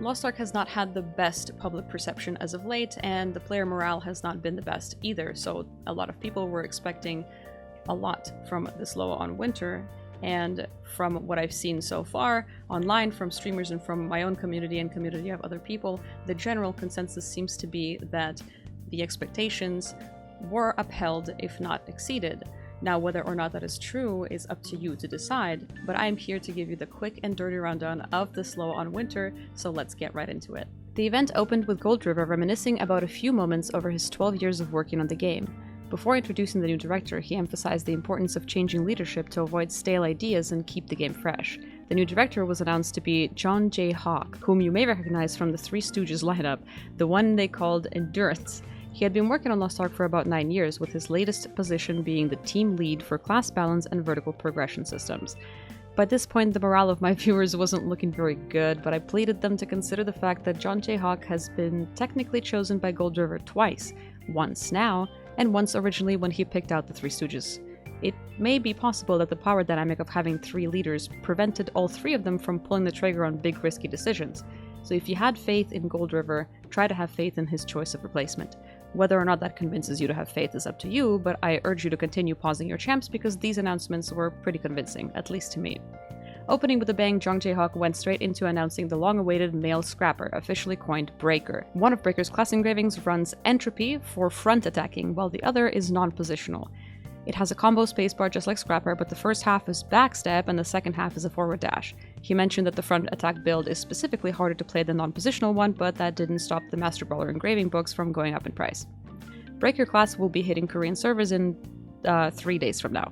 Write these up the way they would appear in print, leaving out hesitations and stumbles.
Lost Ark has not had the best public perception as of late, and the player morale has not been the best either, so a lot of people were expecting a lot from this LOA on winter, and from what I've seen so far online from streamers and from my own community and community of other people, the general consensus seems to be that the expectations were upheld, if not exceeded. Now, whether or not that is true is up to you to decide, but I am here to give you the quick and dirty rundown of this LOA on winter, so let's get right into it. The event opened with Gold River reminiscing about a few moments over his 12 years of working on the game. Before introducing the new director, he emphasized the importance of changing leadership to avoid stale ideas and keep the game fresh. The new director was announced to be John J. Hawk, whom you may recognize from the Three Stooges lineup, the one they called Endurance. He had been working on Lost Ark for about 9 years, with his latest position being the team lead for class balance and vertical progression systems. By this point, the morale of my viewers wasn't looking very good, but I pleaded them to consider the fact that John J. Hawk has been technically chosen by Gold River twice, once now, and once originally when he picked out the Three Stooges. It may be possible that the power dynamic of having 3 leaders prevented all 3 of them from pulling the trigger on big risky decisions. So if you had faith in Gold River, try to have faith in his choice of replacement. Whether or not that convinces you to have faith is up to you, but I urge you to continue pausing your champs because these announcements were pretty convincing, at least to me. Opening with a bang, John J. Hawk went straight into announcing the long-awaited male scrapper, officially coined Breaker. One of Breaker's class engravings runs Entropy for front attacking, while the other is non-positional. It has a combo spacebar just like Scrapper, but the first half is backstep and the second half is a forward dash. He mentioned that the front attack build is specifically harder to play than non-positional one, but that didn't stop the Master Brawler engraving books from going up in price. Breaker class will be hitting Korean servers in 3 days from now.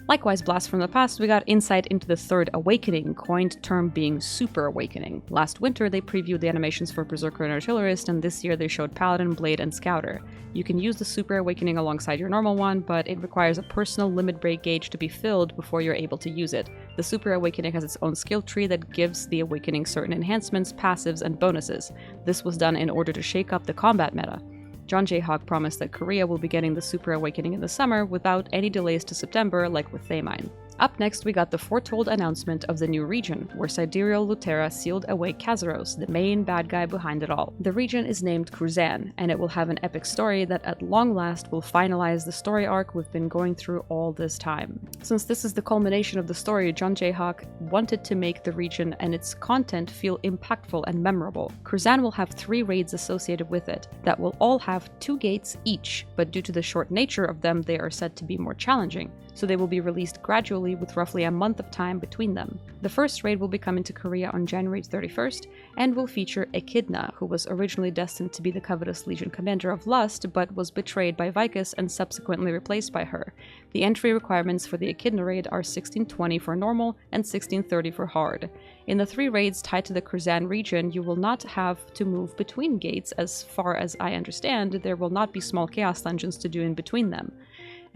Likewise, blast from the past, we got insight into the third awakening, coined term being Super Awakening. Last winter, they previewed the animations for Berserker and Artillerist, and this year they showed Paladin, Blade, and Scouter. You can use the Super Awakening alongside your normal one, but it requires a personal limit break gauge to be filled before you're able to use it. The Super Awakening has its own skill tree that gives the Awakening certain enhancements, passives, and bonuses. This was done in order to shake up the combat meta. John J. Hawk promised that Korea will be getting the Super Awakening in the summer without any delays to September like with Thamine. Up next, we got the foretold announcement of the new region, where Sidereal Lutera sealed away Kazaros, the main bad guy behind it all. The region is named Cruzan, and it will have an epic story that at long last will finalize the story arc we've been going through all this time. Since this is the culmination of the story, John J. Hawk wanted to make the region and its content feel impactful and memorable. Cruzan will have 3 raids associated with it, that will all have 2 gates each, but due to the short nature of them, they are said to be more challenging, so they will be released gradually with roughly a month of time between them. The first raid will be coming to Korea on January 31st, and will feature Echidna, who was originally destined to be the covetous Legion commander of Lust, but was betrayed by Vicus and subsequently replaced by her. The entry requirements for the Echidna raid are 1620 for normal and 1630 for hard. In the 3 raids tied to the Cruzan region, you will not have to move between gates. As far as I understand, there will not be small chaos dungeons to do in between them.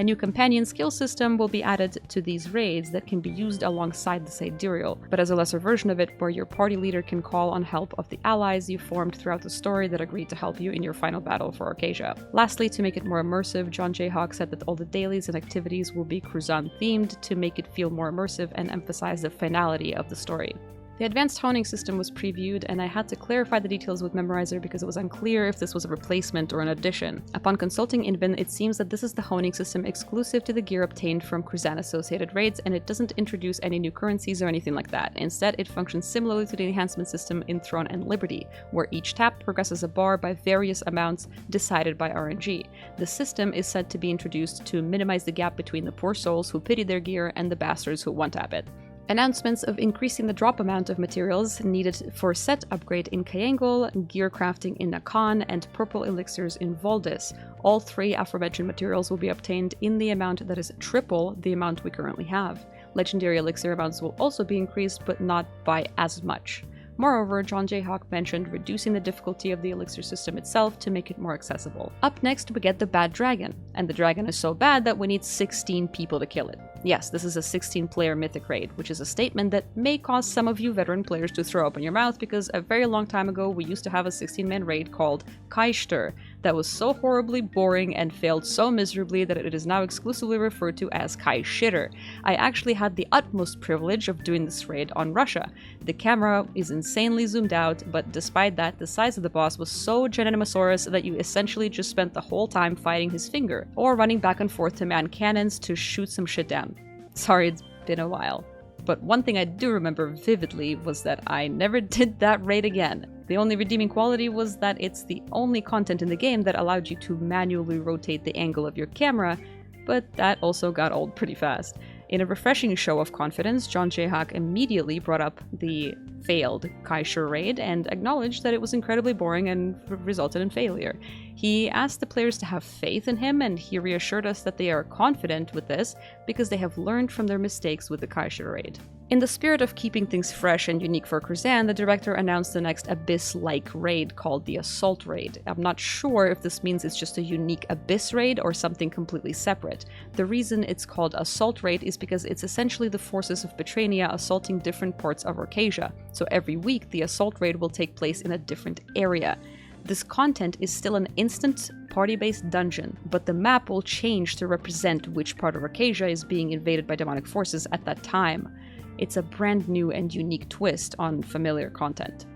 A new companion skill system will be added to these raids that can be used alongside the Sidereal, but as a lesser version of it, where your party leader can call on help of the allies you formed throughout the story that agreed to help you in your final battle for Arcasia. Lastly, to make it more immersive, John J. Hawk said that all the dailies and activities will be Cruzan themed to make it feel more immersive and emphasize the finality of the story. The advanced honing system was previewed, and I had to clarify the details with Memorizer because it was unclear if this was a replacement or an addition. Upon consulting Invin, it seems that this is the honing system exclusive to the gear obtained from Cruzan-associated raids, and it doesn't introduce any new currencies or anything like that. Instead, it functions similarly to the enhancement system in Throne and Liberty, where each tap progresses a bar by various amounts decided by RNG. The system is said to be introduced to minimize the gap between the poor souls who pity their gear and the bastards who one-tap it. Announcements of increasing the drop amount of materials needed for set upgrade in Kayangal, gear crafting in Akin, and purple elixirs in Voldis. All 3 aforementioned materials will be obtained in the amount that is triple the amount we currently have. Legendary elixir amounts will also be increased, but not by as much. Moreover, John J. Hawk mentioned reducing the difficulty of the elixir system itself to make it more accessible. Up next, we get the Bad Dragon, and the dragon is so bad that we need 16 people to kill it. Yes, this is a 16-player mythic raid, which is a statement that may cause some of you veteran players to throw open your mouth because a very long time ago we used to have a 16-man raid called Kaishter that was so horribly boring and failed so miserably that it is now exclusively referred to as Kai Shitter. I actually had the utmost privilege of doing this raid on Russia. The camera is insanely zoomed out, but despite that, the size of the boss was so Geninomosaurus that you essentially just spent the whole time fighting his finger, or running back and forth to man cannons to shoot some shit down. Sorry, it's been a while. But one thing I do remember vividly was that I never did that raid again. The only redeeming quality was that it's the only content in the game that allowed you to manually rotate the angle of your camera, but that also got old pretty fast. In a refreshing show of confidence, John J. Hack immediately brought up the failed Kaisher raid and acknowledged that it was incredibly boring and resulted in failure. He asked the players to have faith in him, and he reassured us that they are confident with this because they have learned from their mistakes with the Kaisher raid. In the spirit of keeping things fresh and unique for Cruzan, the director announced the next Abyss-like raid called the Assault Raid. I'm not sure if this means it's just a unique Abyss raid or something completely separate. The reason it's called Assault Raid is because it's essentially the forces of Petrania assaulting different parts of Arcasia. So every week, the Assault Raid will take place in a different area. This content is still an instant party-based dungeon, but the map will change to represent which part of Arcasia is being invaded by demonic forces at that time. It's a brand new and unique twist on familiar content.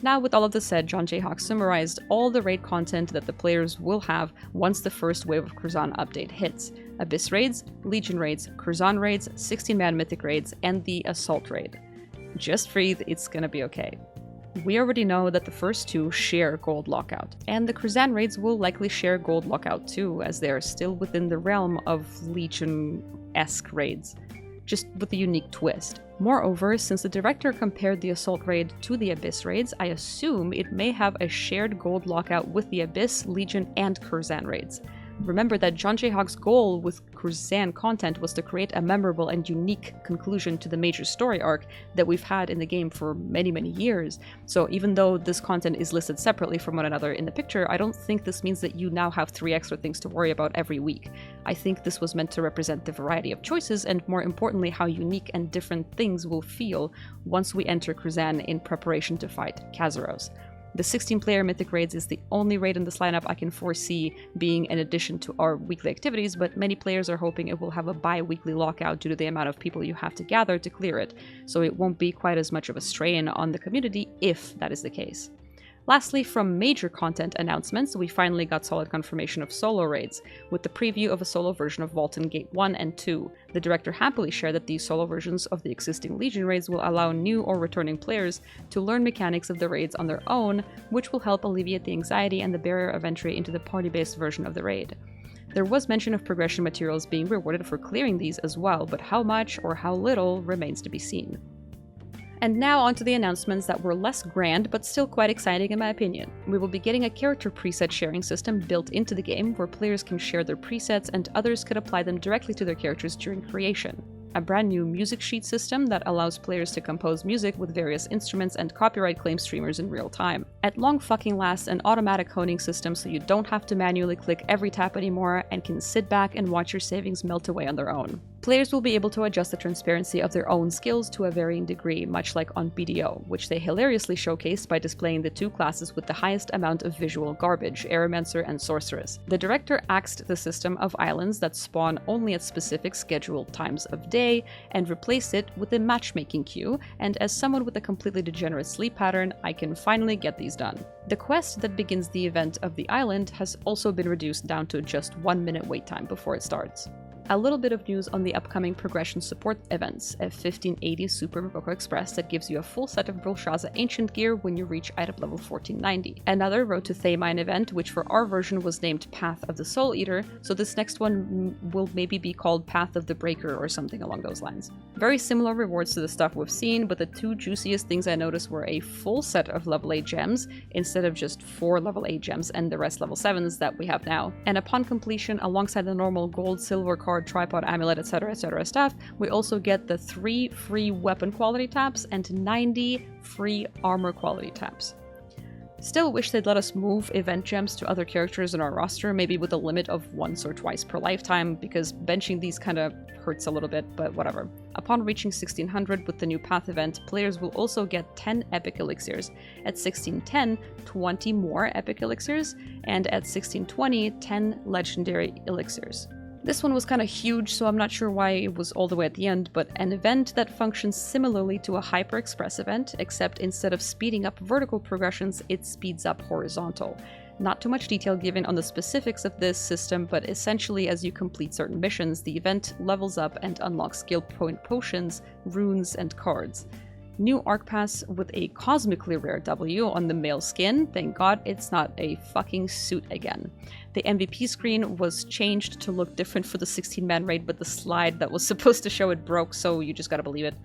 Now, with all of this said, John J. Hawk summarized all the raid content that the players will have once the first wave of Cruzan update hits. Abyss raids, Legion raids, Cruzan raids, 16-man Mythic raids, and the Assault raid. Just breathe, it's gonna be okay. We already know that the first two share Gold Lockout, and the Cruzan raids will likely share Gold Lockout too, as they are still within the realm of Legion-esque raids, just with a unique twist. Moreover, since the director compared the Assault Raid to the Abyss raids, I assume it may have a shared Gold Lockout with the Abyss, Legion, and Cruzan raids. Remember that John J. Hawk's goal with Cruzan content was to create a memorable and unique conclusion to the major story arc that we've had in the game for many, many years. So even though this content is listed separately from one another in the picture, I don't think this means that you now have 3 extra things to worry about every week. I think this was meant to represent the variety of choices and, more importantly, how unique and different things will feel once we enter Cruzan in preparation to fight Kazaros. The 16-player Mythic Raids is the only raid in this lineup I can foresee being an addition to our weekly activities, but many players are hoping it will have a bi-weekly lockout due to the amount of people you have to gather to clear it, so it won't be quite as much of a strain on the community if that is the case. Lastly, from major content announcements, we finally got solid confirmation of solo raids, with the preview of a solo version of Vaulton Gate 1 and 2. The director happily shared that these solo versions of the existing Legion raids will allow new or returning players to learn mechanics of the raids on their own, which will help alleviate the anxiety and the barrier of entry into the party-based version of the raid. There was mention of progression materials being rewarded for clearing these as well, but how much or how little remains to be seen. And now onto the announcements that were less grand, but still quite exciting in my opinion. We will be getting a character preset sharing system built into the game where players can share their presets and others could apply them directly to their characters during creation. A brand new music sheet system that allows players to compose music with various instruments and copyright claim streamers in real time. At long fucking last, an automatic honing system so you don't have to manually click every tap anymore and can sit back and watch your savings melt away on their own. Players will be able to adjust the transparency of their own skills to a varying degree, much like on BDO, which they hilariously showcased by displaying the 2 classes with the highest amount of visual garbage, Aeromancer and Sorceress. The director axed the system of islands that spawn only at specific scheduled times of day and replaced it with a matchmaking queue, and as someone with a completely degenerate sleep pattern, I can finally get these done. The quest that begins the event of the island has also been reduced down to just 1 minute wait time before it starts. A little bit of news on the upcoming progression support events, a 1580 Super Rococo Express that gives you a full set of Belshazzar Ancient gear when you reach item level 1490. Another Road to Thaymine event, which for our version was named Path of the Soul Eater, so this next one will maybe be called Path of the Breaker or something along those lines. Very similar rewards to the stuff we've seen, but the 2 juiciest things I noticed were a full set of level 8 gems, instead of just 4 level 8 gems and the rest level 7s that we have now. And upon completion, alongside the normal gold, silver card, tripod, amulet, etc. stuff, we also get the 3 free weapon quality taps and 90 free armor quality taps. Still wish they'd let us move event gems to other characters in our roster, maybe with a limit of once or twice per lifetime, because benching these kinda hurts a little bit, but whatever. Upon reaching 1600 with the new path event, players will also get 10 epic elixirs. At 1610, 20 more epic elixirs, and at 1620, 10 legendary elixirs. This one was kind of huge, so I'm not sure why it was all the way at the end, but an event that functions similarly to a Hyper Express event, except instead of speeding up vertical progressions, it speeds up horizontal. Not too much detail given on the specifics of this system, but essentially as you complete certain missions, the event levels up and unlocks skill point potions, runes, and cards. New Arc Pass with a cosmically rare W on the male skin. Thank God it's not a fucking suit again. The MVP screen was changed to look different for the 16-man raid, but the slide that was supposed to show it broke, so you just gotta believe it.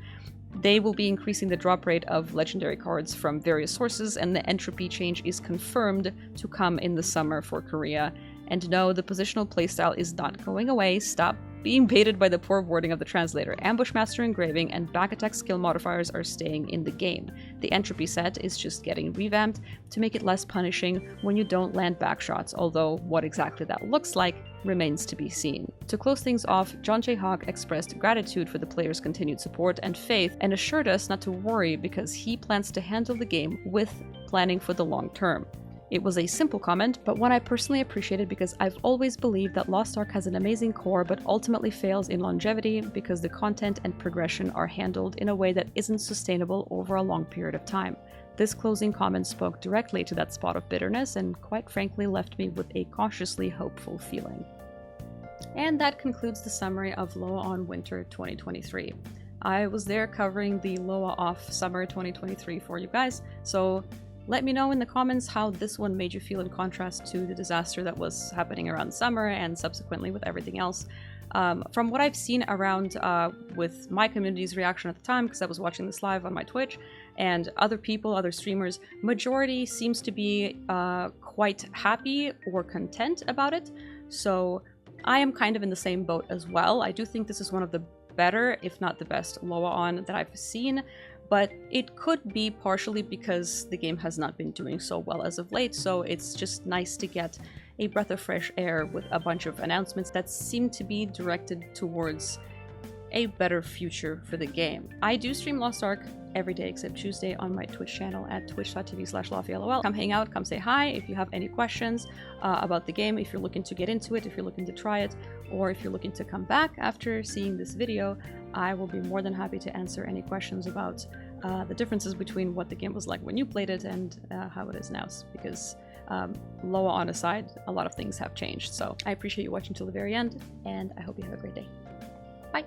They will be increasing the drop rate of legendary cards from various sources, and the entropy change is confirmed to come in the summer for Korea. And no, the positional playstyle is not going away. Stop being baited by the poor wording of the translator. Ambushmaster engraving and back attack skill modifiers are staying in the game. The entropy set is just getting revamped to make it less punishing when you don't land back shots, although what exactly that looks like remains to be seen. To close things off, John J. Hawk expressed gratitude for the players' continued support and faith and assured us not to worry because he plans to handle the game with planning for the long term. It was a simple comment, but one I personally appreciated because I've always believed that Lost Ark has an amazing core but ultimately fails in longevity because the content and progression are handled in a way that isn't sustainable over a long period of time. This closing comment spoke directly to that spot of bitterness and quite frankly left me with a cautiously hopeful feeling. And that concludes the summary of LOA ON Winter 2023. I was there covering the LOA Off Summer 2023 for you guys, so let me know in the comments how this one made you feel in contrast to the disaster that was happening around summer and subsequently with everything else. From what I've seen around with my community's reaction at the time, because I was watching this live on my Twitch, and other people, other streamers, majority seems to be quite happy or content about it. So I am kind of in the same boat as well. I do think this is one of the better, if not the best, LOA ON that I've seen. But it could be partially because the game has not been doing so well as of late, so it's just nice to get a breath of fresh air with a bunch of announcements that seem to be directed towards a better future for the game. I do stream Lost Ark every day except Tuesday on my Twitch channel at twitch.tv/LaufieLOL. Come hang out, come say hi if you have any questions about the game, if you're looking to get into it, if you're looking to try it, or if you're looking to come back after seeing this video. I will be more than happy to answer any questions about the differences between what the game was like when you played it and how it is now, because LOA ON aside, a lot of things have changed. So I appreciate you watching till the very end, and I hope you have a great day. Bye!